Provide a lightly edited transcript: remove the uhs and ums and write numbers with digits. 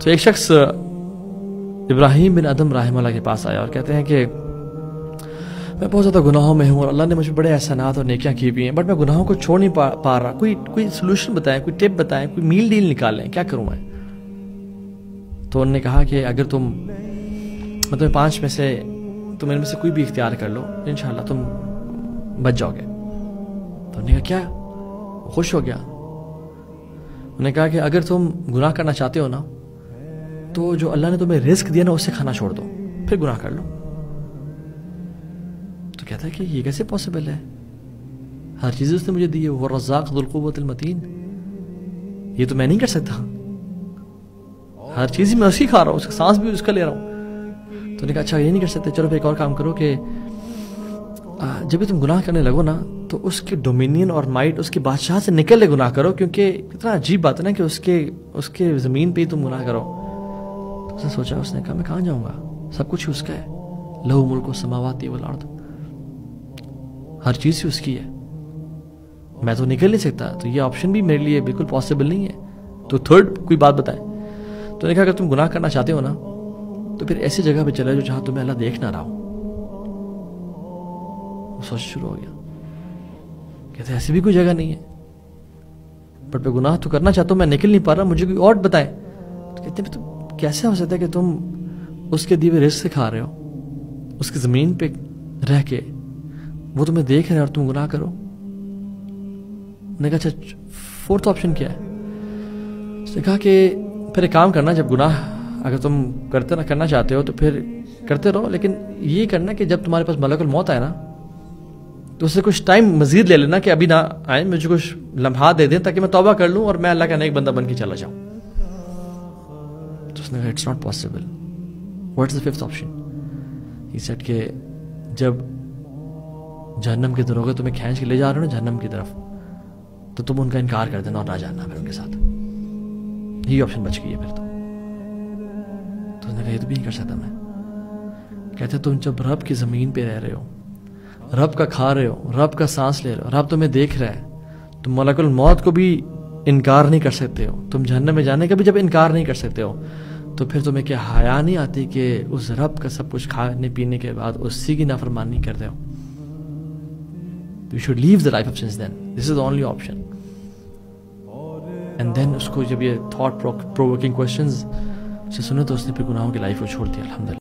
تو ایک شخص ابراہیم بن ادم رحمہ اللہ کے پاس آیا اور کہتے ہیں کہ میں بہت زیادہ گناہوں میں ہوں اور اللہ نے مجھے بڑے احسانات اور نیکیاں کی بھی ہیں، بٹ میں گناہوں کو چھوڑ نہیں پا رہا، کوئی سلوشن بتائیں، کوئی ٹپ بتائیں، کوئی میل ڈیل نکالیں، کیا کروں میں؟ تو انہوں نے کہا کہ اگر میں تمہیں 5 میں سے تم ان میں سے کوئی بھی اختیار کر لو، انشاءاللہ تم بچ جاؤ گے۔ تو انہوں نے کہا کیا؟ خوش ہو گیا۔ انہوں نے کہا کہ اگر تم گناہ کرنا چاہتے ہو نا تو جو اللہ نے تمہیں رزق دیا نا اس سے کھانا چھوڑ دو، پھر گناہ کر لو۔ تو کہتا ہے کہ یہ کیسے پاسبل ہے؟ ہر چیز اس نے مجھے دی ہے، وہ رزاق ذو القوت المتین، یہ تو میں نہیں کر سکتا، ہر چیز میں اس کی کھا رہا ہوں، اس کا سانس بھی اس کا لے رہا ہوں۔ تو نے کہا اچھا یہ نہیں کر سکتے، چلو پھر ایک اور کام کرو کہ جب بھی تم گناہ کرنے لگو نا تو اس کے ڈومینین اور مائٹ، اس کے بادشاہ سے نکل لے گناہ کرو، کیونکہ اتنا عجیب بات ہے نا کہ اس کے زمین پہ ہی تم گناہ کرو۔ تو اس نے سوچا، اس نے کہا میں کہاں جاؤں گا، سب کچھ ہی اس کا ہے، لہو ملک السماوات والارض، ہر چیز ہی اس کی ہے، میں تو نکل نہیں سکتا، تو یہ آپشن بھی میرے لیے بالکل پاسبل نہیں ہے۔ تو تھرڈ کوئی بات بتائے۔ تو نے کہا اگر تم گناہ کرنا چاہتے ہو نا تو پھر ایسی جگہ پہ چلے جو جہاں تمہیں اللہ دیکھ نہ رہا ہو۔ وہ سوچ شروع ہو گیا، کہتے ایسی بھی کوئی جگہ نہیں ہے، بٹ میں گناہ تو کرنا چاہتا ہوں، میں نکل نہیں پا رہا، مجھے کوئی اور بتائے۔ تو کہتے ہیں کیسے ہو سکتا ہے کہ تم اس کے دیے رزق سے کھا رہے ہو، اس کی زمین پہ رہ کے وہ تمہیں دیکھ رہے ہیں اور تم گناہ کرو؟ نے کہا اچھا فورتھ آپشن کیا ہے؟ اس نے کہا کہ پھر ایک کام کرنا، جب گناہ اگر تم کرنا چاہتے ہو تو پھر کرتے رہو، لیکن یہ کرنا کہ جب تمہارے پاس ملک الموت آئے نا تو اس سے کچھ ٹائم مزید لے لینا کہ ابھی نہ آئے، مجھے کچھ لمحات دے دیں تاکہ میں توبہ کر لوں اور میں اللہ کا نیک بندہ بن کے چلا جاؤں۔ تو اس نے کہا it's not possible. What is the fifth option? He said کہ جب جہنم کے دروغے تمہیں کھینچ کے لے جا رہے ہو نا جہنم کی طرف، تو تم ان کا انکار کر دینا اور نہ جاننا پھر ان کے ساتھ، یہی آپشن بچ گئی ہے پھر تو۔ اس نے کہا یہ تو بھی نہیں کر سکتا میں۔ کہتے تم جب رب کی زمین پہ رہ رہے ہو، رب کا کھا رہے ہو، رب کا سانس لے رہے ہو، رب تمہیں دیکھ رہا ہے، تم ملک الموت کو بھی انکار نہیں کر سکتے ہو، تم جہنم میں جانے کا بھی جب انکار نہیں کر سکتے ہو، تو پھر تمہیں کیا حیا نہیں آتی کہ اس رب کا سب کچھ کھانے پینے کے بعد اسی کی نافرمانی کرتے ہو؟ You should leave the life of sins then. This is the only option. And then اس کو جب یہ thought provoking questions سے سنے تو اس نے پھر گناہوں کی لائف کو چھوڑ دیا الحمدللہ۔